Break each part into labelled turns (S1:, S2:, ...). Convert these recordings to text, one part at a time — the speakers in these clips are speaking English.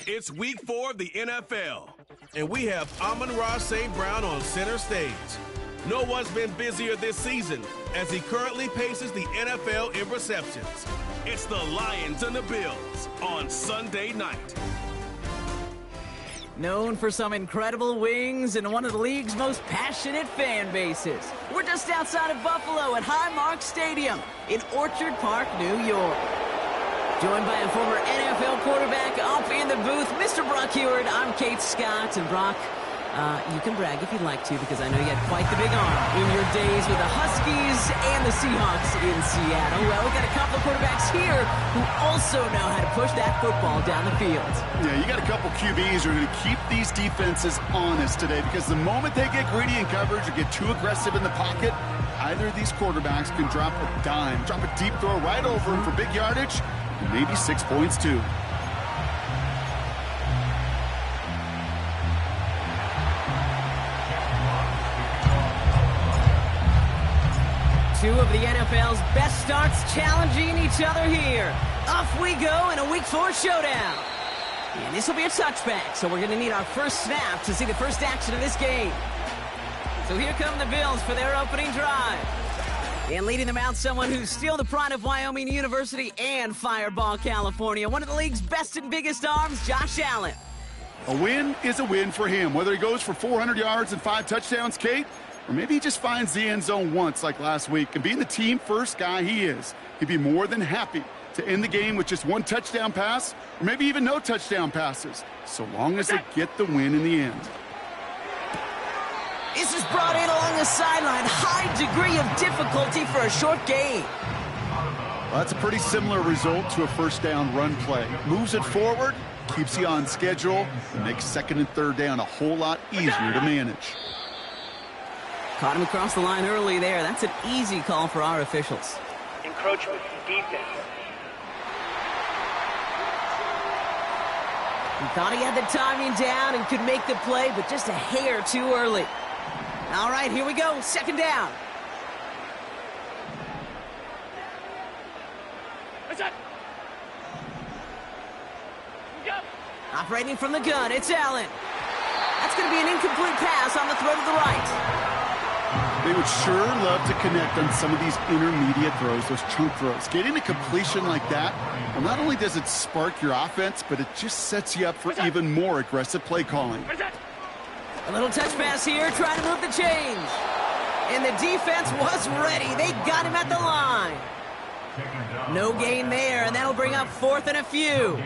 S1: It's week 4 of the NFL, and we have Amon-Ra St. Brown on center stage. No one's been busier this season as he currently paces the NFL in receptions. It's the Lions and the Bills on Sunday night.
S2: Known for some incredible wings and one of the league's most passionate fan bases. We're just outside of Buffalo at Highmark Stadium in Orchard Park, New York. Joined by a former NFL quarterback up in the booth, Mr. Brock Heward. I'm Kate Scott, and Brock, you can brag if you'd like to, because I know you had quite the big arm in your days with the Huskies and the Seahawks in Seattle. Well, we've got a couple of quarterbacks here who also know how to push that football down the field.
S3: Yeah, you got a couple QBs who are going to keep these defenses honest today, because the moment they get greedy in coverage or get too aggressive in the pocket, either of these quarterbacks can drop a dime, drop a deep throw right over him for big yardage, and maybe 6 points too.
S2: Two of the NFL's best starts challenging each other here. Off we go in a Week 4 showdown. And this will be a touchback, so we're going to need our first snap to see the first action of this game. So here come the Bills for their opening drive. And leading them out, someone who's still the pride of Wyoming University and Fireball, California. One of the league's best and biggest arms, Josh Allen.
S3: A win is a win for him, whether he goes for 400 yards and 5 touchdowns, Kate, or maybe he just finds the end zone once like last week. And being the team-first guy he is, he'd be more than happy to end the game with just 1 touchdown pass, or maybe even no touchdown passes, so long as they get the win in the end.
S2: This is brought in along the sideline. High degree of difficulty for a short gain.
S3: Well, that's a pretty similar result to a first down run play. Moves it forward, keeps you on schedule, and makes second and third down a whole lot easier to manage.
S2: Caught him across the line early there. That's an easy call for our officials.
S4: Encroachment, defense.
S2: He thought he had the timing down and could make the play, but just a hair too early. All right, here we go. Second down. Operating from the gun, it's Allen. That's going to be an incomplete pass on the throw to the right.
S3: They would sure love to connect on some of these intermediate throws, those chunk throws. Getting a completion like that, well, not only does it spark your offense, but it just sets you up for even more aggressive play calling.
S2: A little touch pass here, trying to move the chains. And the defense was ready. They got him at the line. No gain there, and that'll bring up 4th and a few.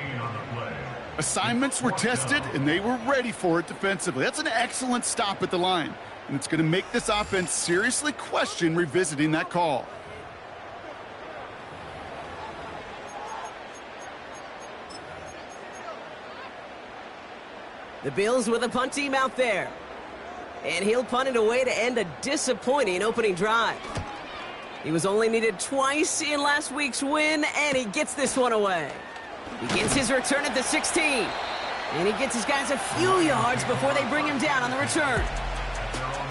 S3: Assignments were tested, and they were ready for it defensively. That's an excellent stop at the line. And it's going to make this offense seriously question revisiting that call.
S2: The Bills with a punt team out there. And he'll punt it away to end a disappointing opening drive. He was only needed twice in last week's win, and he gets this one away. Begins his return at the 16. And he gets his guys a few yards before they bring him down on the return.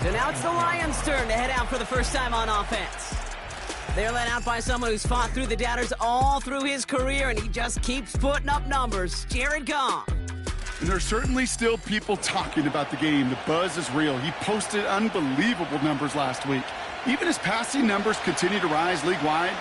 S2: So now it's the Lions' turn to head out for the first time on offense. They're led out by someone who's fought through the doubters all through his career, and he just keeps putting up numbers. Jared Goff.
S3: And there's certainly still people talking about the game. The buzz is real. He posted unbelievable numbers last week. Even his passing numbers continue to rise league-wide.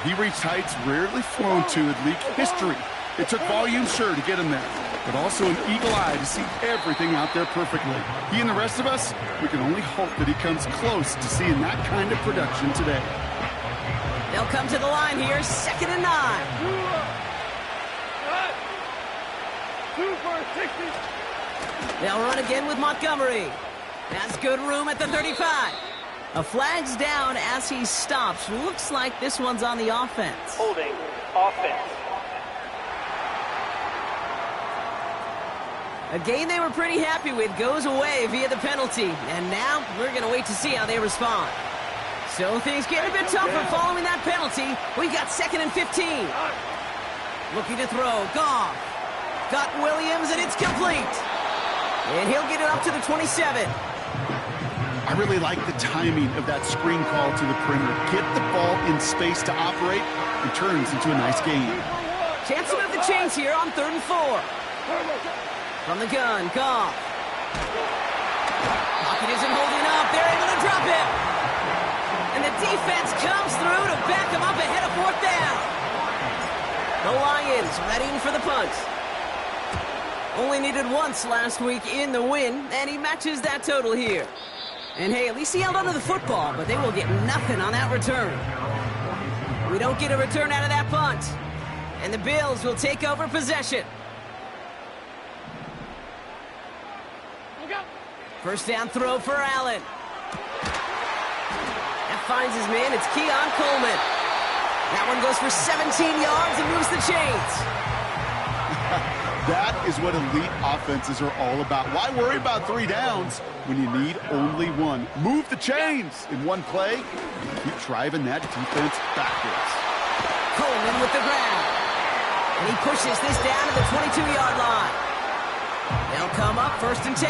S3: He reached heights rarely flown to in league history. It took volume, sure, to get him there, but also an eagle eye to see everything out there perfectly. He and the rest of us, we can only hope that he comes close to seeing that kind of production today.
S2: They'll come to the line here, 2nd and 9. They'll run again with Montgomery. That's good room at the 35. A flag's down as he stops. Looks like this one's on the offense.
S4: Holding, offense.
S2: A game they were pretty happy with goes away via the penalty. And now we're going to wait to see how they respond. So things get a bit tougher following that penalty. We got 2nd and 15. Looking to throw. Goff. Got Williams, and it's complete. And he'll get it up to the 27.
S3: I really like the timing of that screen call to the perimeter. Get the ball in space to operate, and turns into a nice game.
S2: Chance to move the chains here on 3rd and 4. From the gun, Goff. Pocket isn't holding up. They're able to drop him. And the defense comes through to back him up ahead of 4th down. The Lions readying for the punt. Only needed once last week in the win, and he matches that total here. And hey, at least he held onto the football, but they will get nothing on that return. We don't get a return out of that punt. And the Bills will take over possession. First down throw for Allen. That finds his man. It's Keon Coleman. That one goes for 17 yards and moves the chains.
S3: That is what elite offenses are all about. Why worry about 3 downs when you need only 1? Move the chains in one play and keep driving that defense backwards.
S2: Coleman with the grab. And he pushes this down to the 22-yard line. They'll come up 1st and 10.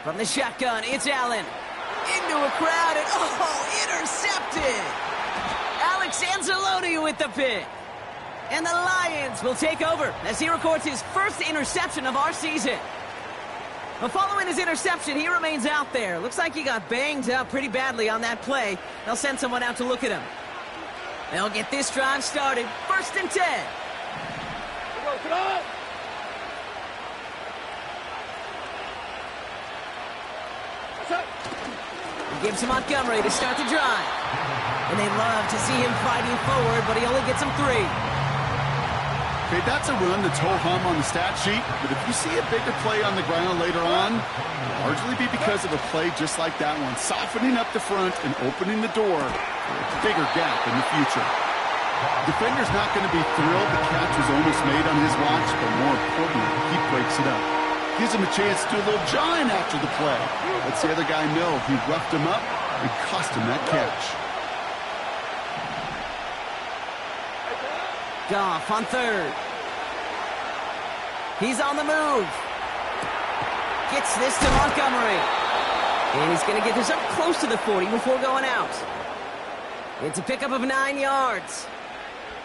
S2: From the shotgun, it's Allen. Into a crowd, and intercepted! Alex Anzalone with the pick. And the Lions will take over as he records his first interception of our season. But following his interception, he remains out there. Looks like he got banged up pretty badly on that play. They'll send someone out to look at him. They'll get this drive started. 1st and 10.
S4: Come on!
S2: He gives to Montgomery to start the drive. And they love to see him fighting forward, but he only gets him 3.
S3: Okay, that's a run that's ho-hum on the stat sheet, but if you see a bigger play on the ground later on, it'll largely be because of a play just like that one, softening up the front and opening the door for a bigger gap in the future. Defender's not going to be thrilled the catch was almost made on his watch, but more importantly, he breaks it up. Gives him a chance to do a little jawing after the play. Lets the other guy know he roughed him up and cost him that catch.
S2: Goff on 3rd. He's on the move. Gets this to Montgomery. And he's going to get this up close to the 40 before going out. It's a pickup of 9 yards.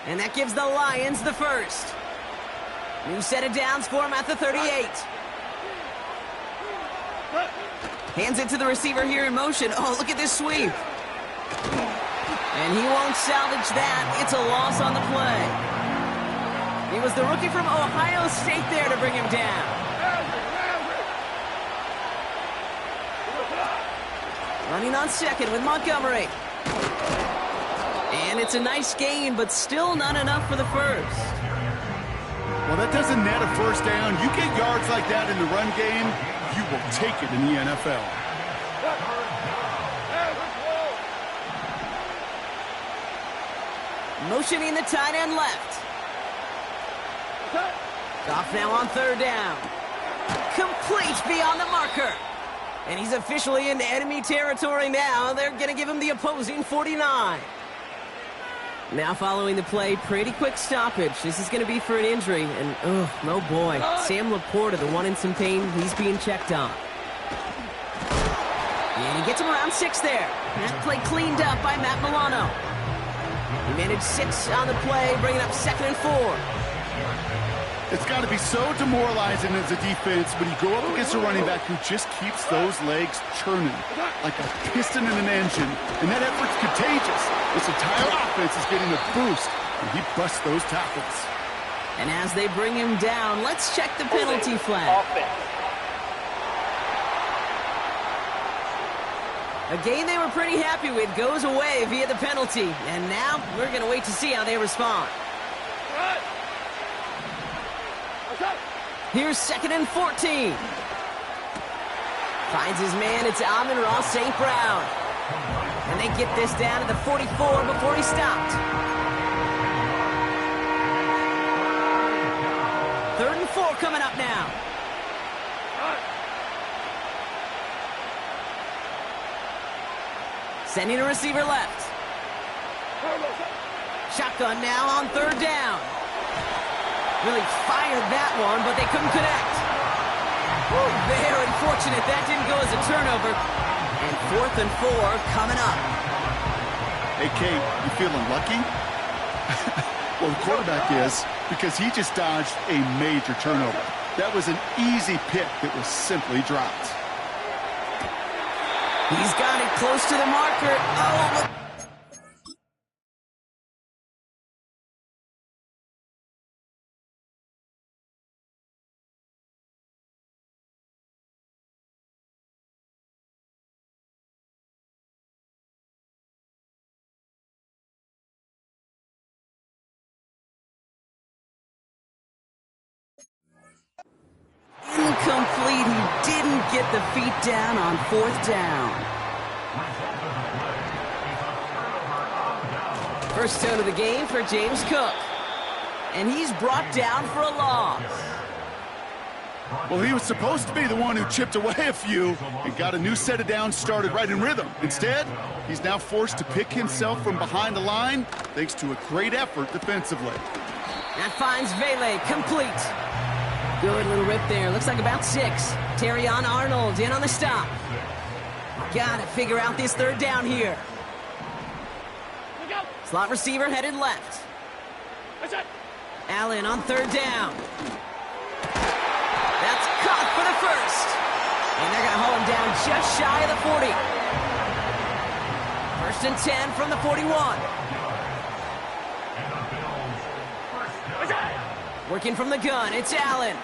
S2: And that gives the Lions the first. New set of downs for him at the 38. Hands it to the receiver here in motion. Oh, look at this sweep. And he won't salvage that. It's a loss on the play. He was the rookie from Ohio State there to bring him down. Running on 2nd with Montgomery. And it's a nice gain, but still not enough for the first.
S3: Well, that doesn't net a first down. You get yards like that in the run game, you will take it in the NFL.
S2: Motioning the tight end left. Goff now on 3rd down. Complete beyond the marker. And he's officially into enemy territory now. They're going to give him the opposing 49. Now following the play, pretty quick stoppage. This is going to be for an injury. And, oh boy. Sam Laporta, the one in some pain, he's being checked on. And he gets him around 6 there. That play cleaned up by Matt Milano. He managed 6 on the play, bringing up 2nd and 4.
S3: It's got to be so demoralizing as a defense when you go up against a running back who just keeps those legs churning like a piston in an engine. And that effort's contagious. This entire offense is getting a boost, and he busts those tackles.
S2: And as they bring him down, let's check the penalty flag. A game they were pretty happy with goes away via the penalty. And now we're going to wait to see how they respond. Here's 2nd and 14. Finds his man. It's Amon-Ra St. Brown. And they get this down to the 44 before he stopped. 3rd and 4 coming up now. Sending a receiver left. Shotgun now on 3rd down. Really fired that one, but they couldn't connect. Very fortunate that didn't go as a turnover. And 4th and 4 coming up.
S3: Hey, Kate, you feeling lucky? Well, the quarterback is, because he just dodged a major turnover. That was an easy pick that was simply dropped.
S2: He's got it close to the marker. Oh, incomplete. He didn't get the feet down on 4th down. First down of the game for James Cook. And he's brought down for a loss.
S3: Well, he was supposed to be the one who chipped away a few and got a new set of downs started right in rhythm. Instead, he's now forced to pick himself from behind the line thanks to a great effort defensively.
S2: That finds Vele complete. Good little rip there. Looks like about 6. Terrion Arnold in on the stop. Gotta figure out this 3rd down here. Slot receiver headed left. Allen on 3rd down. That's caught for the first. And they're going to haul him down just shy of the 40. 1st and 10 from the 41. Working from the gun, it's Allen.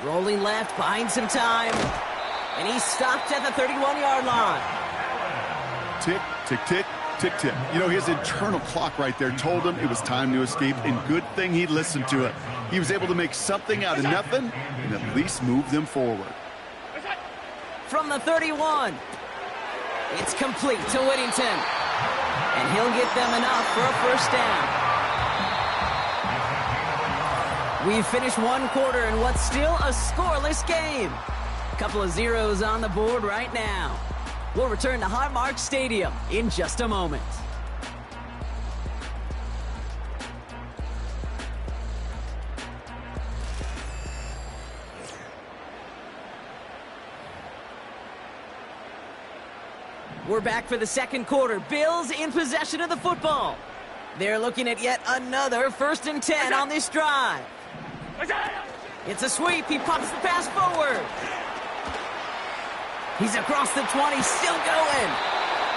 S2: Rolling left, buying some time. And he's stopped at the 31-yard line.
S3: Tick, tick, tick, tick, tick. You know, his internal clock right there told him it was time to escape, and good thing he listened to it. He was able to make something out of nothing and at least move them forward.
S2: From the 31. It's complete to Whittington. And he'll get them enough for a 1st down. We've finished 1 quarter in what's still a scoreless game. A couple of zeros on the board right now. We'll return to Highmark Stadium in just a moment. We're back for the 2nd quarter. Bills in possession of the football. They're looking at yet another 1st and 10 on this drive. It's a sweep. He pops the pass forward. He's across the 20, still going.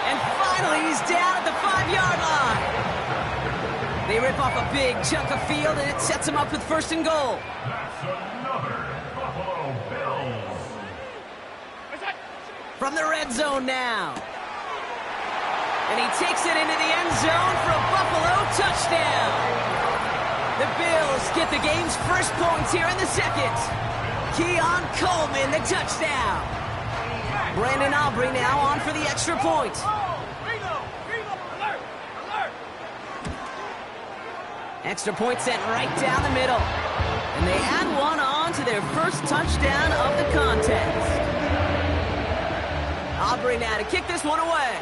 S2: And finally, he's down at the 5-yard line. They rip off a big chunk of field, and it sets him up with 1st and goal.
S5: That's another Buffalo Bills.
S2: From the red zone now. And he takes it into the end zone for a Buffalo touchdown. The Bills get the game's first points here in the 2nd. Keon Coleman, the touchdown. Brandon Aubrey now on for the extra point. Extra point sent right down the middle. And they add one on to their first touchdown of the contest. Aubrey now to kick this one away.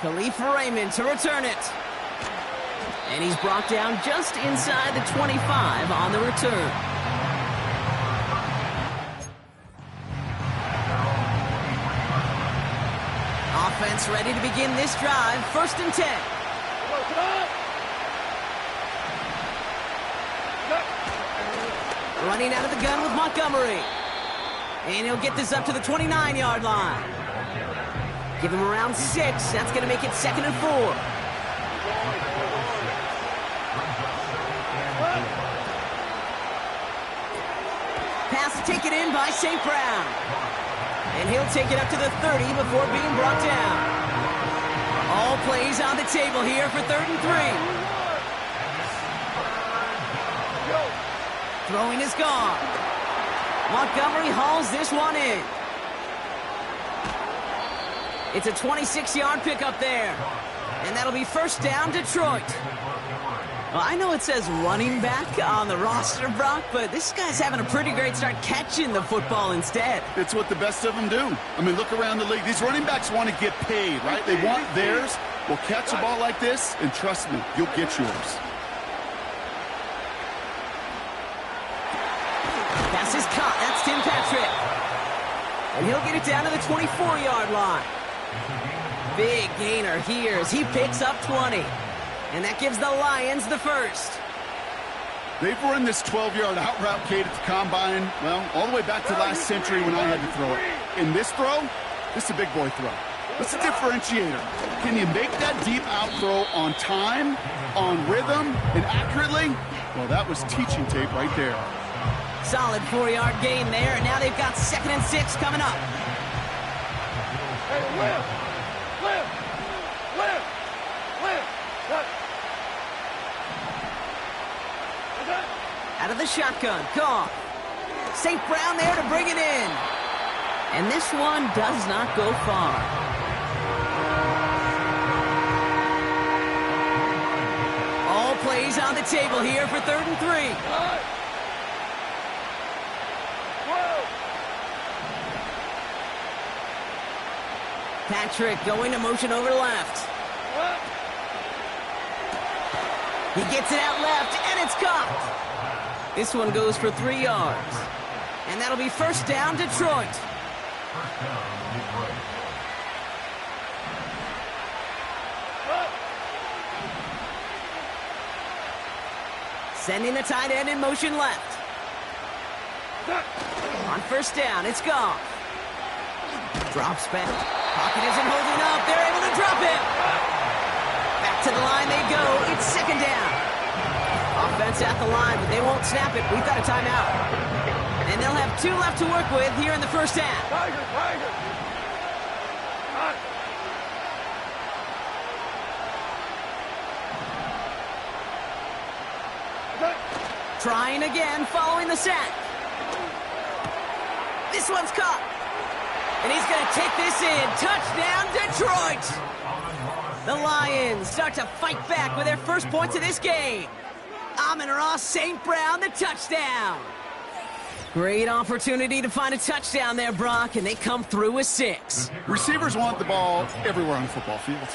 S2: Khalif Raymond to return it. And he's brought down just inside the 25 on the return. Offense ready to begin this drive. 1st and 10. Running out of the gun with Montgomery. And he'll get this up to the 29-yard line. Give him around 6. That's going to make it 2nd and 4. Pass taken in by St. Brown. And he'll take it up to the 30 before being brought down. All plays on the table here for 3rd and 3. Throwing is gone. Montgomery hauls this one in. It's a 26-yard pickup there. And that'll be 1st down, Detroit. Well, I know it says running back on the roster, Brock, but this guy's having a pretty great start catching the football instead.
S3: It's what the best of them do. I mean, look around the league. These running backs want to get paid, right? They want theirs. Well, catch a ball like this, and trust me, you'll get yours.
S2: pass is caught. That's Tim Patrick. And he'll get it down to the 24-yard line. Big gainer here as he picks up 20. And that gives the Lions the first.
S3: They've run this 12-yard out route, Kate, at the combine, well, all the way back to last century when I had to throw it. In this throw, this is a big boy throw. What's the differentiator? Can you make that deep out throw on time, on rhythm, and accurately? Well, that was teaching tape right there.
S2: Solid 4-yard gain there, and now they've got 2nd and 6 coming up.
S4: Hey, lift!
S2: Out of the shotgun, Goff. St. Brown there to bring it in. And this one does not go far. All plays on the table here for 3rd and 3. Patrick going to motion over left. He gets it out left, and it's caught. This one goes for 3 yards. And that'll be 1st down, Detroit. Sending the tight end in motion left. On 1st down, it's Goff. Drops back. Pocket isn't holding up. They're able to drop him. Back to the line they go. It's 2nd down. Offense at the line, but they won't snap it. We've got a timeout. And they'll have 2 left to work with here in the 1st half.
S4: Tiger!
S2: Trying again, following the sack. This one's caught. And he's going to take this in. Touchdown, Detroit! The Lions start to fight back with their first points of this game. Amon-Ra St. Brown, the touchdown. Great opportunity to find a touchdown there, Brock, and they come through with 6.
S3: Receivers want the ball everywhere on the football field.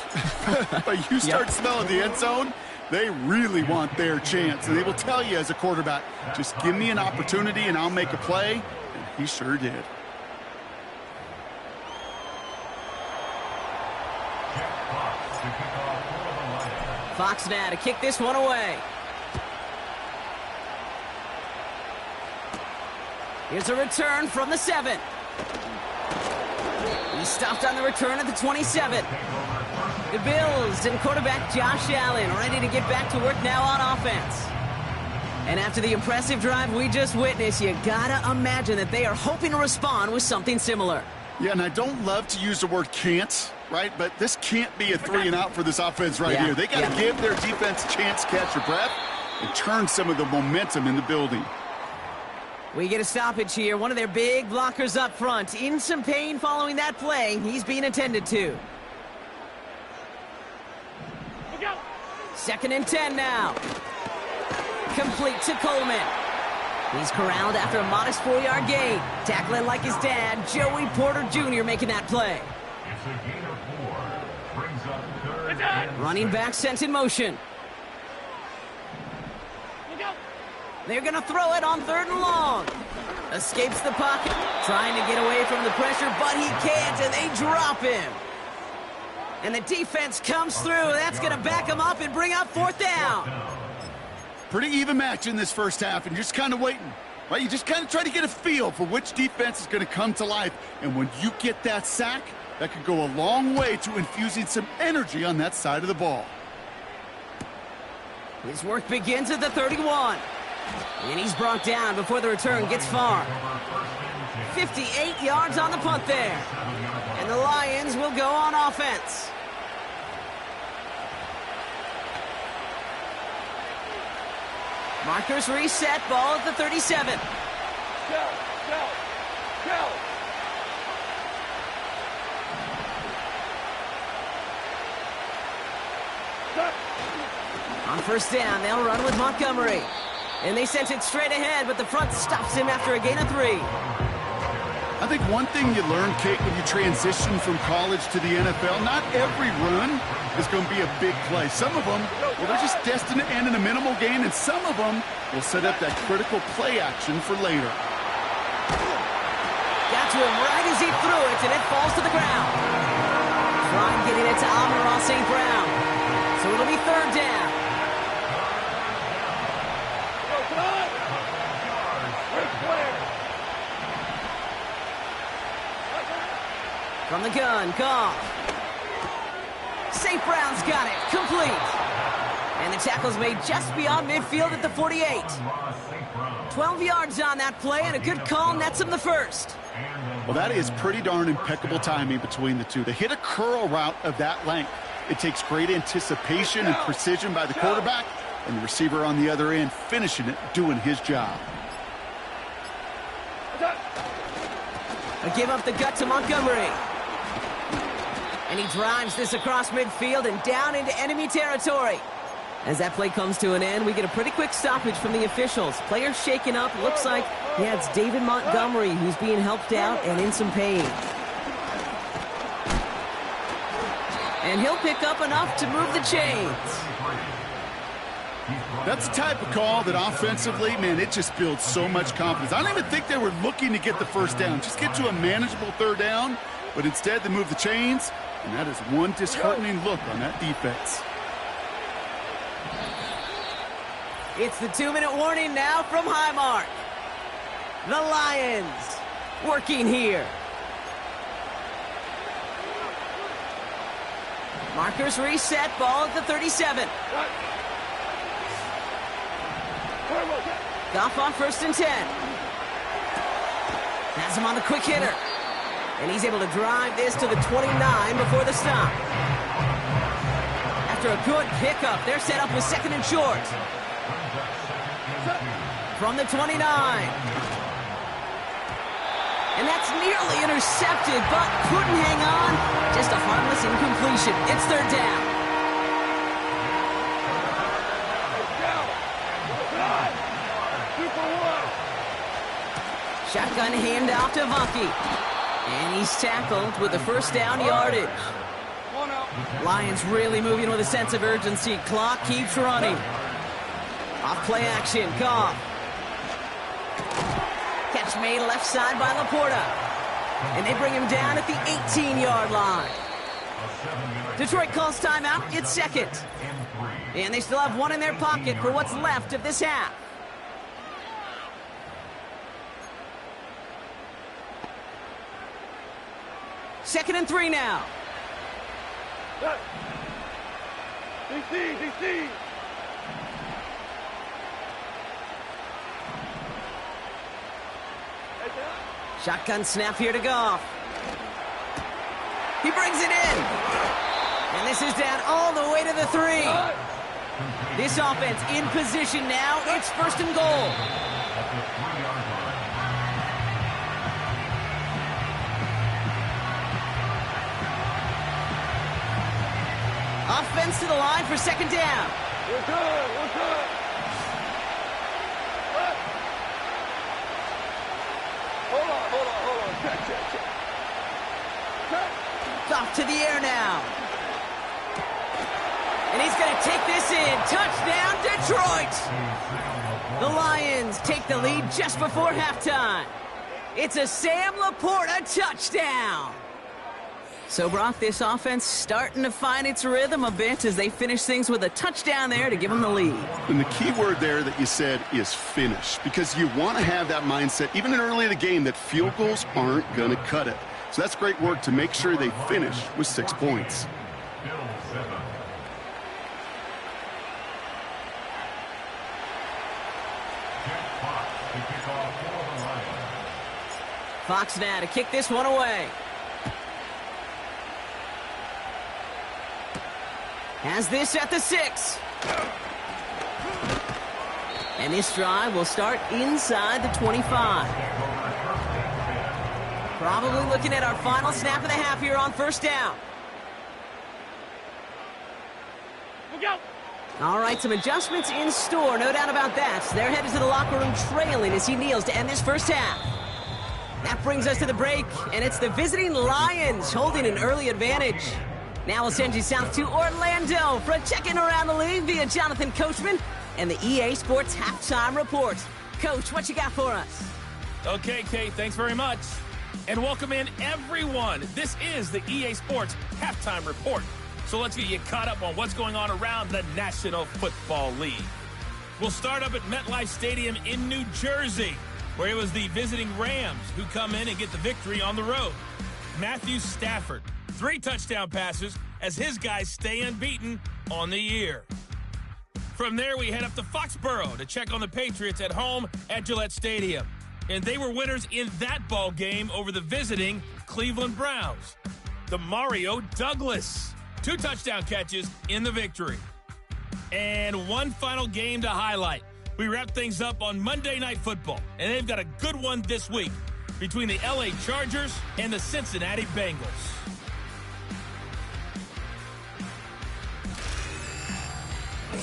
S3: But you start smelling the end zone, they really want their chance. And they will tell you as a quarterback, just give me an opportunity and I'll make a play. And he sure did.
S2: Fox now to kick this one away. Here's a return from the 7. He stopped on the return at the 27. The Bills and quarterback Josh Allen ready to get back to work now on offense. And after the impressive drive we just witnessed, you gotta imagine that they are hoping to respond with something similar.
S3: Yeah, and I don't love to use the word can't, right? But this can't be a 3 and out for this offense right here. They got to give their defense a chance to catch their breath and turn some of the momentum in the building.
S2: We get a stoppage here. One of their big blockers up front. In some pain following that play. He's being attended to. 2nd and 10 now. Complete to Coleman. He's corralled after a modest 4-yard gain. Tackling like his dad, Joey Porter Jr. making that play.
S5: It's a gain of 4. Brings up 3rd.
S2: Running back sent in motion. They're going to throw it on 3rd and long. Escapes the pocket. Trying to get away from the pressure, but he can't, and they drop him. And the defense comes through. That's going to back him up and bring up 4th down.
S3: Pretty even match in this first half, and you're just kind of waiting. Right? You just kind of try to get a feel for which defense is going to come to life. And when you get that sack, that could go a long way to infusing some energy on that side of the ball.
S2: His work begins at the 31. And he's brought down before the return gets far. 58 yards on the punt there. And the Lions will go on offense. Markers reset, ball at the 37.
S4: Go!
S2: On 1st down, they'll run with Montgomery. And they sent it straight ahead, but the front stops him after a gain of 3.
S3: I think one thing you learn, Kate, when you transition from college to the NFL, not every run is going to be a big play. Some of them, well, they're just destined to end in a minimal gain, and some of them will set up that critical play action for later.
S2: to him right as he threw it, and it falls to the ground. Trying getting it to Amon-Ra St. Brown. So it'll be third down. From the gun, Goff. St. Brown's got it, complete. And the tackle's made just beyond midfield at the 48. 12 yards on that play, and a good call nets him the first.
S3: Well, that is pretty darn impeccable timing between the two. To hit a curl route of that length, it takes great anticipation and precision by the quarterback, and the receiver on the other end finishing it, doing his job.
S2: A give up the gut to Montgomery. And he drives this across midfield and down into enemy territory. As that play comes to an end, we get a pretty quick stoppage from the officials. Players shaken up. Looks like, yeah, it's David Montgomery who's being helped out and in some pain. And he'll pick up enough to move the chains.
S3: That's the type of call that offensively, man, it just builds so much confidence. I don't even think they were looking to get the first down. Just get to a manageable third down, but instead they move the chains, and that is one disheartening look on that defense.
S2: It's the 2-minute warning now from Highmark. The Lions working here. Markers reset, ball at the 37. Goff on 1st and 10. Has him on the quick hitter. And he's able to drive this to the 29 before the stop. After a good pickup, they're set up with 2nd and short. From the 29. And that's nearly intercepted, but couldn't hang on. Just a harmless incompletion. It's third down. Shotgun handoff to Vunky. And he's tackled with the first down yardage. Lions really moving with a sense of urgency. Clock keeps running. Off play action, Goff. Catch made left side by Laporta. And they bring him down at the 18-yard line. Detroit calls timeout. It's second. And they still have one in their pocket for what's left of this half. Second and 3 now.
S4: DC.
S2: Shotgun snap here to Goff. He brings it in. And this is down all the way to the 3. This offense in position now. It's 1st and goal. Offense to the line for 2nd down.
S4: We're good. Hold on. Check.
S2: Off to the air now. And he's going to take this in. Touchdown, Detroit! The Lions take the lead just before halftime. It's a Sam Laporta touchdown. So, Brock, this offense starting to find its rhythm a bit as they finish things with a touchdown there to give them the lead.
S3: And the key word there that you said is finish, because you want to have that mindset, even in early in the game, that field goals aren't going to cut it. So that's great work to make sure they finish with 6 points.
S2: Fox now to kick this one away. Has this at the 6. And this drive will start inside the 25. Probably looking at our final snap of the half here on 1st down. All right, some adjustments in store, no doubt about that. They're headed to the locker room trailing as he kneels to end this first half. That brings us to the break, and it's the visiting Lions holding an early advantage. Now we'll send you south to Orlando for a check-in around the league via Jonathan Coachman and the EA Sports Halftime Report. Coach, what you got for us?
S6: Okay, Kate, thanks very much. And welcome in everyone. This is the EA Sports Halftime Report. So let's get you caught up on what's going on around the National Football League. We'll start up at MetLife Stadium in New Jersey, where it was the visiting Rams who come in and get the victory on the road. Matthew Stafford, 3 touchdown passes as his guys stay unbeaten on the year. From there, we head up to Foxborough to check on the Patriots at home at Gillette Stadium. And they were winners in that ball game over the visiting Cleveland Browns. The Mario Douglas, 2 touchdown catches in the victory. And one final game to highlight. We wrap things up on Monday Night Football, and they've got a good one this week between the LA Chargers and the Cincinnati Bengals.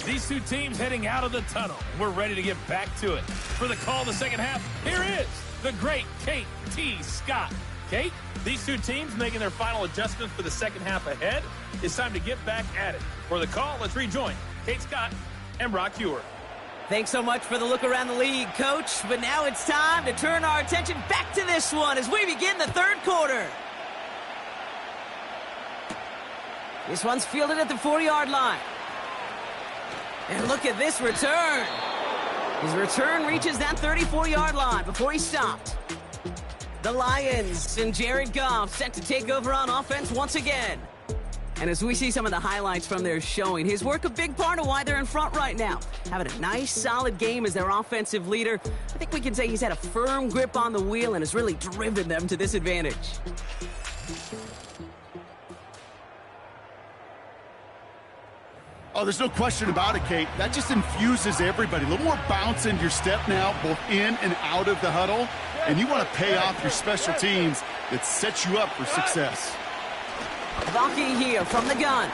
S6: These two teams heading out of the tunnel. We're ready to get back to it. For the call of the second half, here is the great Kate T. Scott. Kate, these two teams making their final adjustments for the second half ahead. It's time to get back at it. For the call, let's rejoin Kate Scott and Brock Hewer.
S2: Thanks so much for the look around the league, Coach. But now it's time to turn our attention back to this one as we begin the third quarter. This one's fielded at the 40-yard line. And look at this return. His return reaches that 34-yard line before he stopped. The Lions and Jared Goff set to take over on offense once again. And as we see some of the highlights from their showing, his work a big part of why they're in front right now. Having a nice, solid game as their offensive leader. I think we can say he's had a firm grip on the wheel and has really driven them to this advantage.
S3: Oh, there's no question about it, Kate. That just infuses everybody. A little more bounce in your step now, both in and out of the huddle. And you want to pay off your special teams that sets you up for success.
S2: Valky here from the gun.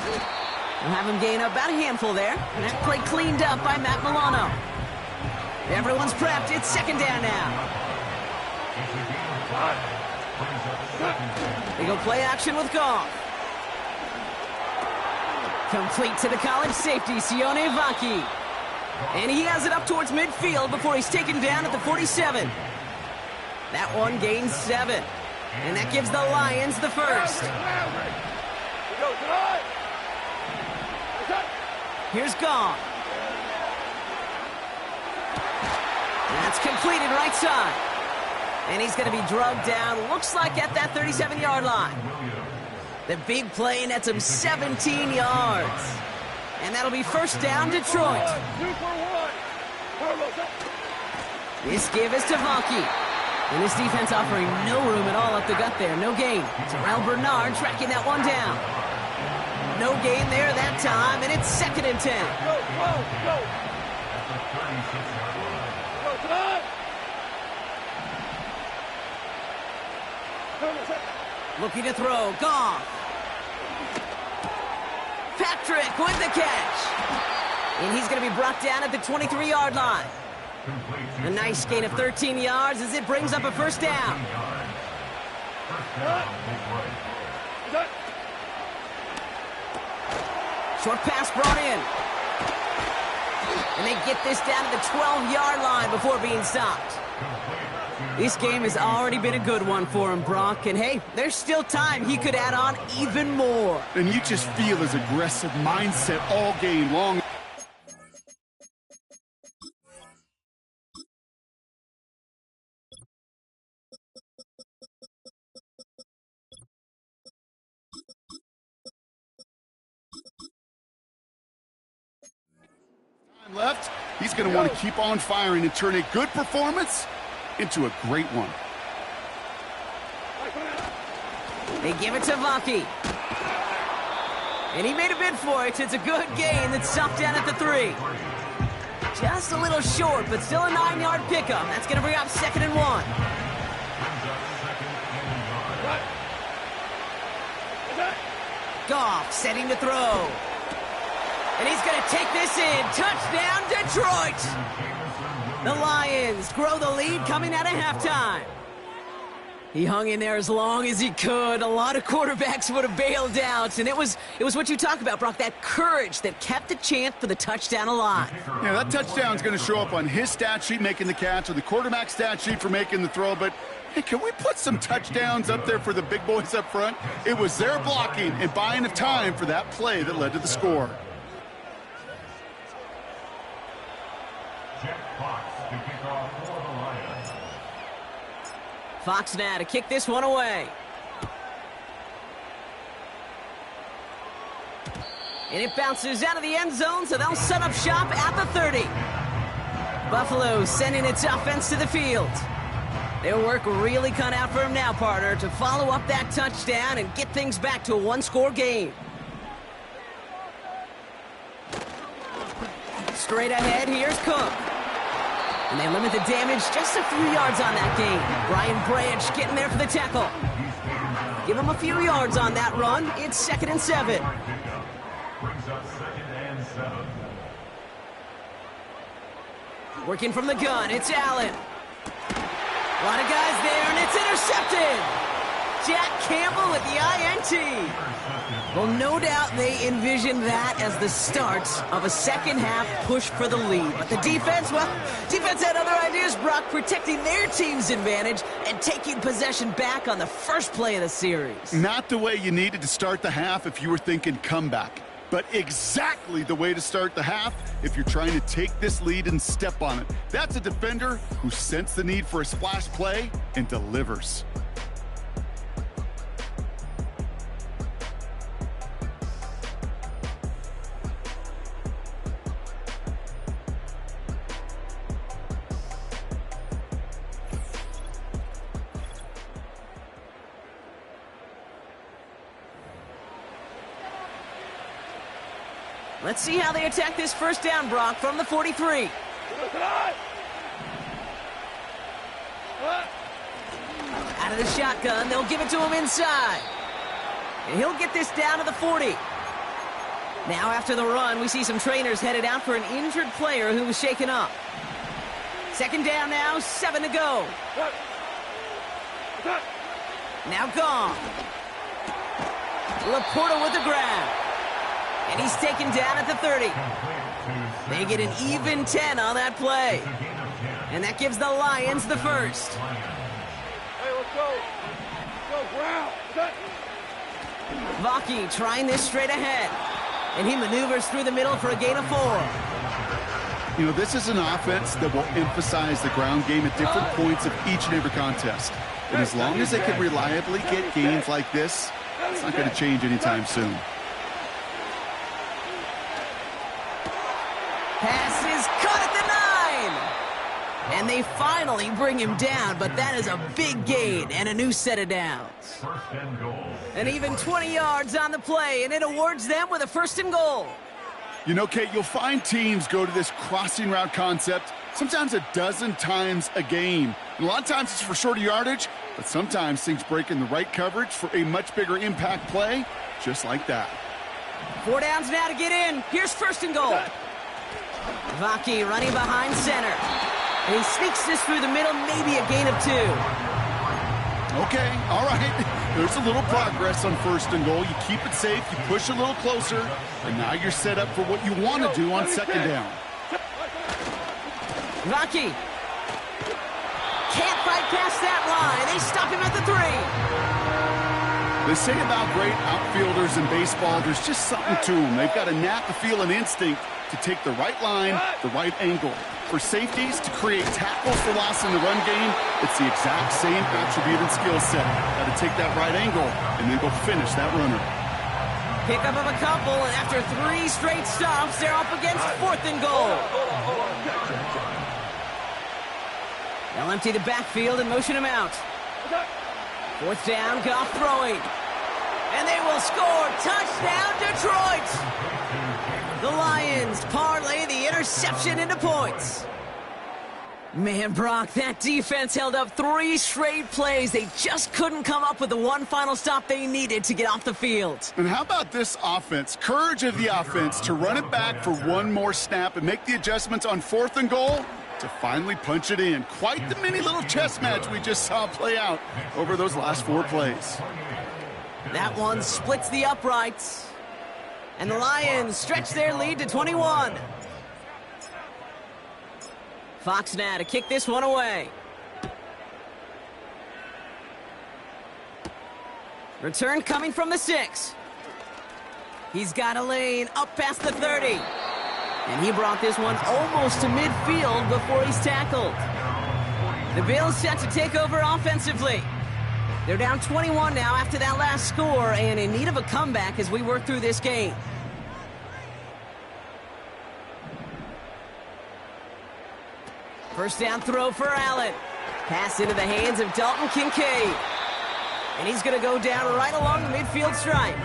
S2: We'll have him gain about a handful there. And that play cleaned up by Matt Milano. Everyone's prepped. It's second down now. They go play action with Goff. Complete to the college safety, Sione Vaki. And he has it up towards midfield before he's taken down at the 47. That one gains 7. And that gives the Lions the first. Here's Goff. That's completed right side. And he's going to be drugged down, looks like at that 37-yard line. The big play nets him 17 yards. And that'll be first down, Detroit. This give is to Valky. And this defense offering no room at all up the gut there. No gain. Terrell Bernard tracking that one down. No gain there that time, and it's second and 10. Looking to throw. Goff. Patrick with the catch. And he's going to be brought down at the 23-yard line. A nice gain of 13 yards as it brings up a first down. Short pass brought in. And they get this down to the 12-yard line before being stopped. This game has already been a good one for him, Brock. And hey, there's still time he could add on even more.
S3: And you just feel his aggressive mindset all game long. Left, he's going to want to keep on firing and turn a good performance into a great one.
S2: They give it to Valky. And he made a bid for it. It's a good gain that's stopped down at the 3. Just a little short, but still a 9-yard pickup. That's going to bring up second and 1. Goff setting to throw. And he's going to take this in. Touchdown, Detroit! The Lions grow the lead coming out of halftime. He hung in there as long as he could. A lot of quarterbacks would have bailed out. And it was what you talk about, Brock, that courage that kept the chance for the touchdown alive.
S3: Yeah, that touchdown's going to show up on his stat sheet making the catch or the quarterback stat sheet for making the throw. But Hey, can we put some touchdowns up there for the big boys up front? It was their blocking and buying of time for that play that led to the score.
S5: Jack Fox to kick off for the Lions.
S2: Fox now to kick this one away. And it bounces out of the end zone, so they'll set up shop at the 30. Buffalo sending its offense to the field. Their work really cut out for him now, partner, to follow up that touchdown and get things back to a one-score game. Straight ahead, here's Cook. And they limit the damage just a few yards on that game. Brian Branch getting there for the tackle. Give him a few yards on that run. It's 2nd and 7.
S5: Brings up 2nd and 7.
S2: Working from the gun, it's Allen. A lot of guys there, and it's intercepted. Jack Campbell with the INT. Well, no doubt they envisioned that as the start of a second-half push for the lead. But the defense, well, defense had other ideas, Brock, protecting their team's advantage and taking possession back on the first play of the series.
S3: Not the way you needed to start the half if you were thinking comeback, but exactly the way to start the half if you're trying to take this lead and step on it. That's a defender who sensed the need for a splash play and delivers.
S2: Let's see how they attack this first down, Brock, from the 43. Out of the shotgun, they'll give it to him inside. And he'll get this down to the 40. Now after the run, we see some trainers headed out for an injured player who was shaken up. 2nd down now, 7 to go. Now gone. Laporta with the grab. And he's taken down at the 30. They get an even 10 on that play. And that gives the Lions the first.
S4: Hey, let's go. Let's go, Brown.
S2: Vaki trying this straight ahead. And he maneuvers through the middle for a gain of 4.
S3: You know, this is an offense that will emphasize the ground game at different points of each and every contest. And as long as they can reliably get gains like this, it's not going to change anytime soon.
S2: Pass is caught at the 9. And they finally bring him down, but that is a big gain and a new set of downs.
S5: First and goal.
S2: And even 20 yards on the play, and it awards them with a 1st and goal.
S3: You know, Kate, you'll find teams go to this crossing route concept sometimes a dozen times a game. And a lot of times it's for shorter yardage, but sometimes things break in the right coverage for a much bigger impact play, just like that.
S2: 4 downs now to get in. Here's 1st and goal. Vaki running behind center. And he sneaks this through the middle, maybe a gain of 2.
S3: Okay, all right. There's a little progress on 1st and goal. You keep it safe, you push a little closer, and now you're set up for what you want to do on 2nd down.
S2: Vaki can't fight past that line. They stop him at the 3.
S3: They say about great outfielders in baseball, there's just something to them. They've got a knack, a feel, an instinct to take the right line, the right angle. For safeties, to create tackles for loss in the run game, it's the exact same attribute and skill set. Got to take that right angle and then go finish that runner.
S2: Pickup of a couple, and after 3 straight stops, they're up against 4th and goal. They'll empty the backfield and motion him out. 4th down, Goff throwing. And they will score. Touchdown, Detroit! The Lions parlay the interception into points. Man, Brock, that defense held up 3 straight plays. They just couldn't come up with the one final stop they needed to get off the field.
S3: And how about this offense? Courage of the offense to run it back for one more snap and make the adjustments on 4th and goal to finally punch it in. Quite the mini little chess match we just saw play out over those last 4 plays.
S2: That one splits the uprights. And the Lions stretch their lead to 21. Fox now to kick this one away. Return coming from the 6. He's got a lane up past the 30. And he brought this one almost to midfield before he's tackled. The Bills set to take over offensively. They're down 21 now after that last score and in need of a comeback as we work through this game. First down throw for Allen. Pass into the hands of Dalton Kincaid. And he's going to go down right along the midfield stripe.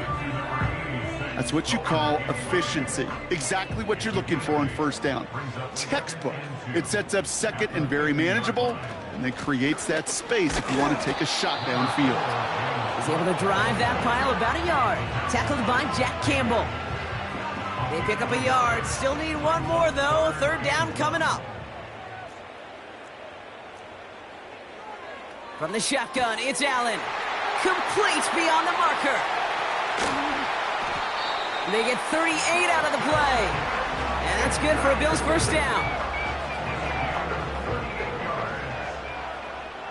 S3: That's what you call efficiency. Exactly what you're looking for on first down. Textbook. It sets up second and very manageable, and then creates that space if you want to take a shot downfield.
S2: He's able to drive that pile about a yard. Tackled by Jack Campbell. They pick up a yard. Still need one more, though. Third down coming up. From the shotgun, it's Allen. Complete beyond the marker. They get 38 out of the play. And that's good for a Bills first down.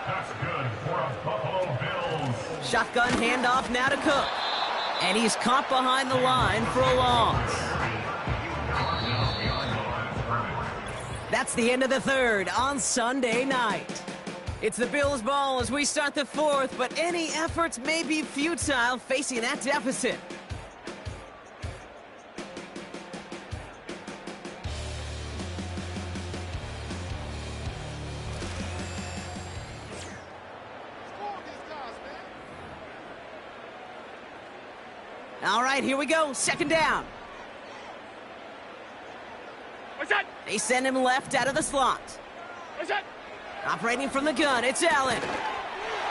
S5: That's good for a Buffalo Bills.
S2: Shotgun handoff now to Cook. And he's caught behind the line for a loss. That's the end of the third on Sunday night. It's the Bills' ball as we start the fourth, but any efforts may be futile facing that deficit. All right, here we go. Second down.
S4: What's that?
S2: They send him left out of the slot.
S4: What's that?
S2: Operating from the gun, it's Allen.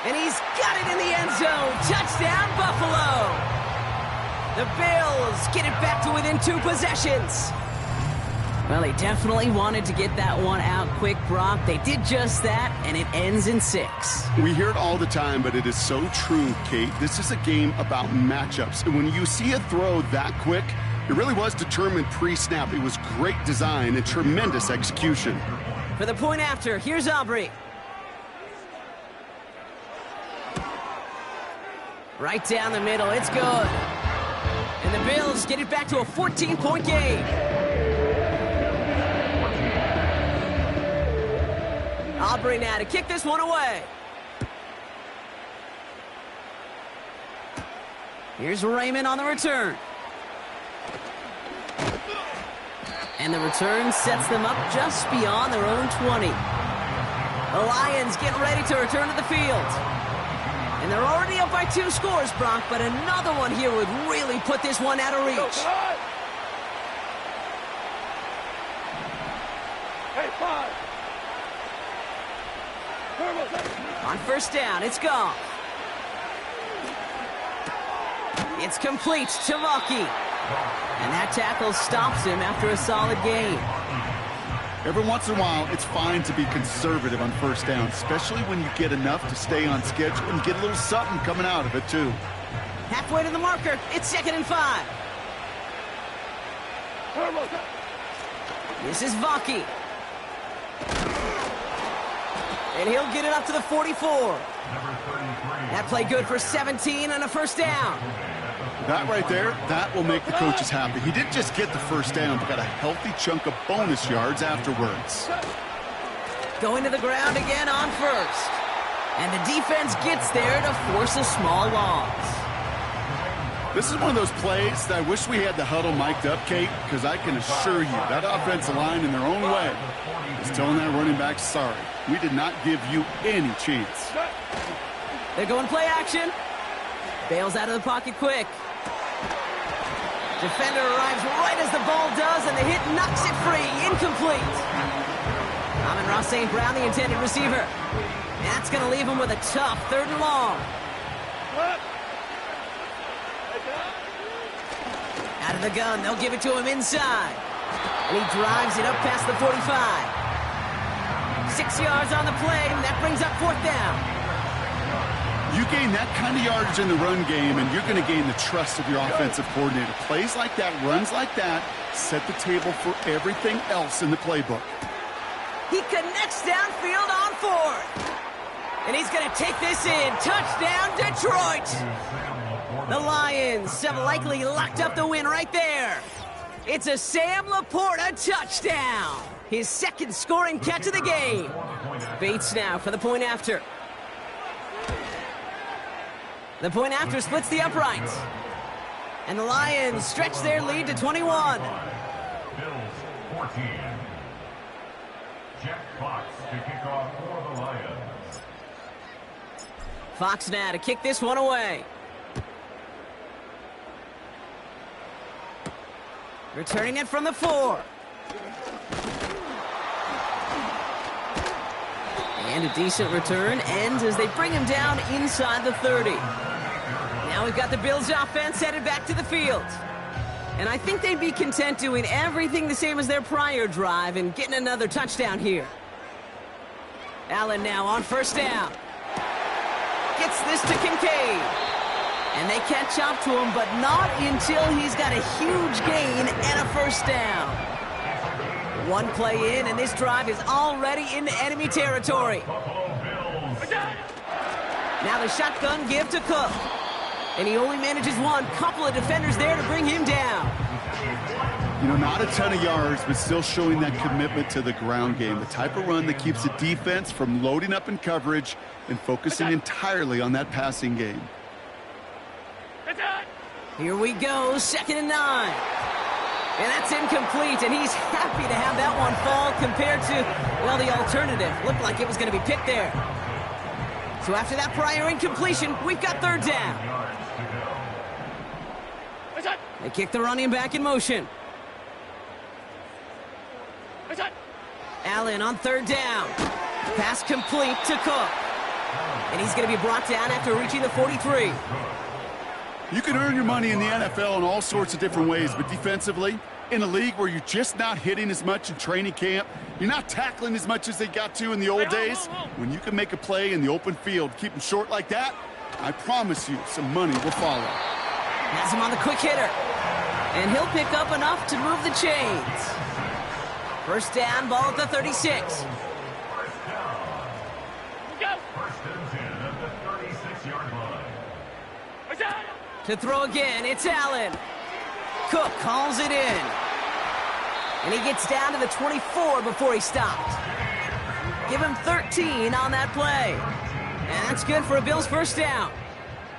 S2: And he's got it in the end zone. Touchdown, Buffalo. The Bills get it back to within 2 possessions. Well, they definitely wanted to get that one out quick, Brock. They did just that, and it ends in 6.
S3: We hear it all the time, but it is so true, Kate. This is a game about matchups. And when you see a throw that quick, it really was determined pre-snap. It was great design and tremendous execution.
S2: For the point after, here's Aubrey. Right down the middle, it's good. And the Bills get it back to a 14-point game. Aubrey now to kick this one away. Here's Raymond on the return. And the return sets them up just beyond their own 20. The Lions get ready to return to the field. And they're already up by 2 scores, Brock, but another one here would really put this one out of reach.
S4: Hey, 5.
S2: On first down, it's gone. It's complete to Valky. And that tackle stops him after a solid gain.
S3: Every once in a while, it's fine to be conservative on first down, especially when you get enough to stay on schedule and get a little something coming out of it, too.
S2: Halfway to the marker, it's 2nd and 5. This is Valky. And he'll get it up to the 44. That play good for 17 and a first down.
S3: That right there, that will make the coaches happy. He didn't just get the first down, but got a healthy chunk of bonus yards afterwards.
S2: Going to the ground again on first. And the defense gets there to force a small loss.
S3: This is one of those plays that I wish we had the huddle mic'd up, Kate, because I can assure you that offensive line in their own way is telling that running back, sorry, we did not give you any chance.
S2: They're going play action. Bails out of the pocket quick. Defender arrives right as the ball does, and the hit knocks it free. Incomplete. Amon-Ra St. Brown, the intended receiver. And that's going to leave him with a tough 3rd and long. Out of the gun, they'll give it to him inside. And he drives it up past the 45. 6 yards on the play, and that brings up 4th down.
S3: You gain that kind of yardage in the run game, and you're going to gain the trust of your offensive coordinator. Plays like that, runs like that, set the table for everything else in the playbook.
S2: He connects downfield on 4th. And he's going to take this in. Touchdown, Detroit! The Lions have likely locked up the win right there. It's a Sam Laporta touchdown. His second scoring catch of the game. Bates now for the point after. The point after splits the uprights. And the Lions stretch their lead to 21.
S5: Bills 14. Jack Fox to kick off for the Lions.
S2: Fox now to kick this one away. Returning it from the 4. And a decent return ends as they bring him down inside the 30. Now we've got the Bills offense headed back to the field. And I think they'd be content doing everything the same as their prior drive and getting another touchdown here. Allen now on first down. Gets this to Kincaid. And they catch up to him, but not until he's got a huge gain and a first down. One play in, and this drive is already into enemy territory. Now the shotgun give to Cook. And he only manages one. Couple of defenders there to bring him down.
S3: You know, not a ton of yards, but still showing that commitment to the ground game. The type of run that keeps the defense from loading up in coverage and focusing entirely on that passing game.
S2: Here we go, 2nd and 9. And that's incomplete, and he's happy to have that one fall compared to, well, the alternative. Looked like it was going to be picked there. So after that prior incompletion, we've got 3rd down. They kick the running back in motion. Allen on 3rd down. Pass complete to Cook. And he's going to be brought down after reaching the 43.
S3: You can earn your money in the NFL in all sorts of different ways, but defensively, in a league where you're just not hitting as much in training camp, you're not tackling as much as they got to in the old days, when you can make a play in the open field, keep them short like that, I promise you some money will follow.
S2: Has him on the quick hitter. And he'll pick up enough to move the chains. First down, ball at the 36.
S5: First and 10 at the 36-yard line.
S2: To throw again, it's Allen. Cook calls it in. And he gets down to the 24 before he stopped. Give him 13 on that play. And that's good for a Bills first down.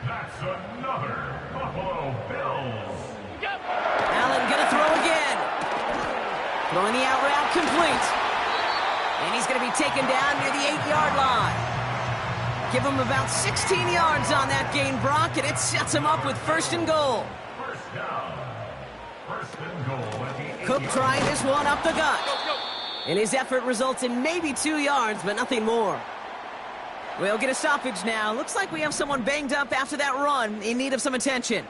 S5: That's another Buffalo Bills.
S2: Allen gonna throw again. Throwing the out route complete. And he's gonna be taken down near the 8-yard line. Give him about 16 yards on that gain, Brock, and it sets him up with 1st and goal.
S5: First down. 1st and goal at the 8.
S2: Cook trying this one up the gut. And his effort results in maybe 2 yards, but nothing more. We'll get a stoppage now. Looks like we have someone banged up after that run in need of some attention.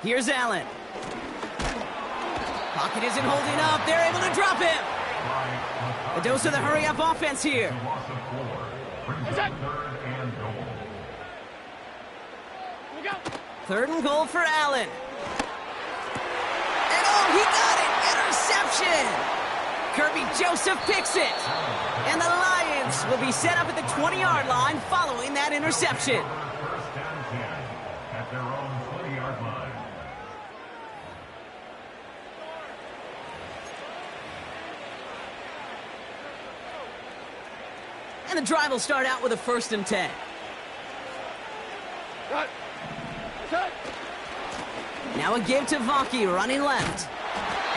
S2: Here's Allen. Pocket isn't holding up. They're able to drop him. A dose of the hurry-up offense here.
S5: Loss of 4. Brings up 3rd and goal.
S2: 3rd and goal for Allen. And oh, he got it! Interception! Kirby Joseph picks it. And the Lions will be set up at the 20-yard line following that interception.
S5: First and 10 at their own 20-yard line.
S2: And the drive will start out with a 1st and 10. Now a give to Vaki running left.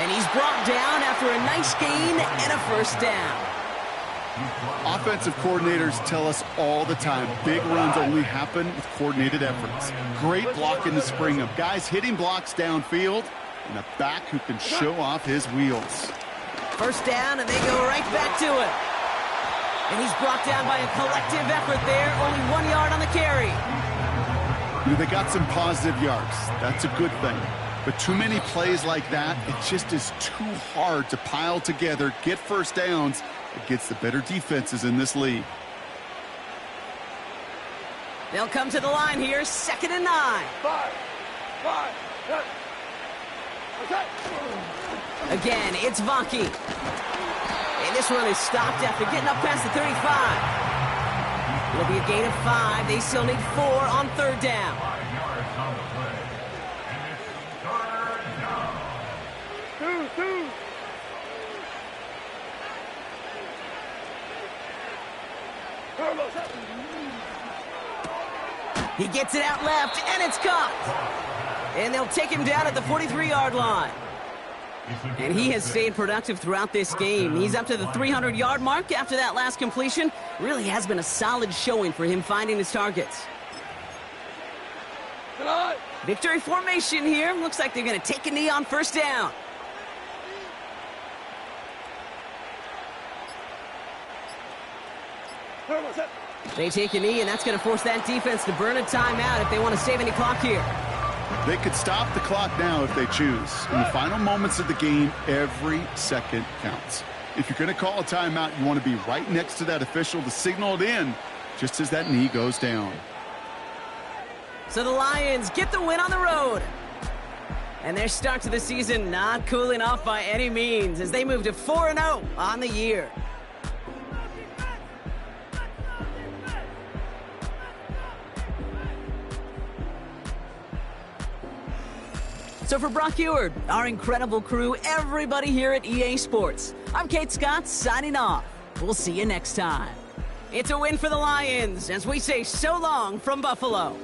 S2: And he's brought down after a nice gain and a first down.
S3: Offensive coordinators tell us all the time, big runs only happen with coordinated efforts. Great block in the spring of guys hitting blocks downfield and a back who can show off his wheels.
S2: First down, and they go right back to it. And he's brought down by a collective effort there, only 1 yard on the carry.
S3: You know, they got some positive yards. That's a good thing. But too many plays like that, it just is too hard to pile together, get first downs against the better defenses in this league.
S2: They'll come to the line here, 2nd and 9.
S4: 5, 6.
S2: Again, it's Vaki. And this one is stopped after getting up past the 35. It'll be a gain of 5. They still need 4 on third down.
S5: 5 yards on the play. And it's third down.
S4: Two.
S2: He gets it out left, and it's caught. And they'll take him down at the 43-yard line. And he has stayed productive throughout this game. He's up to the 300-yard mark after that last completion. Really has been a solid showing for him finding his targets. Victory formation here. Looks like they're going to take a knee on first down. They take a knee, and that's going to force that defense to burn a timeout if they want to save any clock here.
S3: They could stop the clock now if they choose. In the final moments of the game, every second counts. If you're going to call a timeout, you want to be right next to that official to signal it in just as that knee goes down.
S2: So the Lions get the win on the road. And their start to the season not cooling off by any means as they move to 4-0 on the year. So for Brock Eward, our incredible crew, everybody here at EA Sports, I'm Kate Scott signing off. We'll see you next time. It's a win for the Lions as we say so long from Buffalo.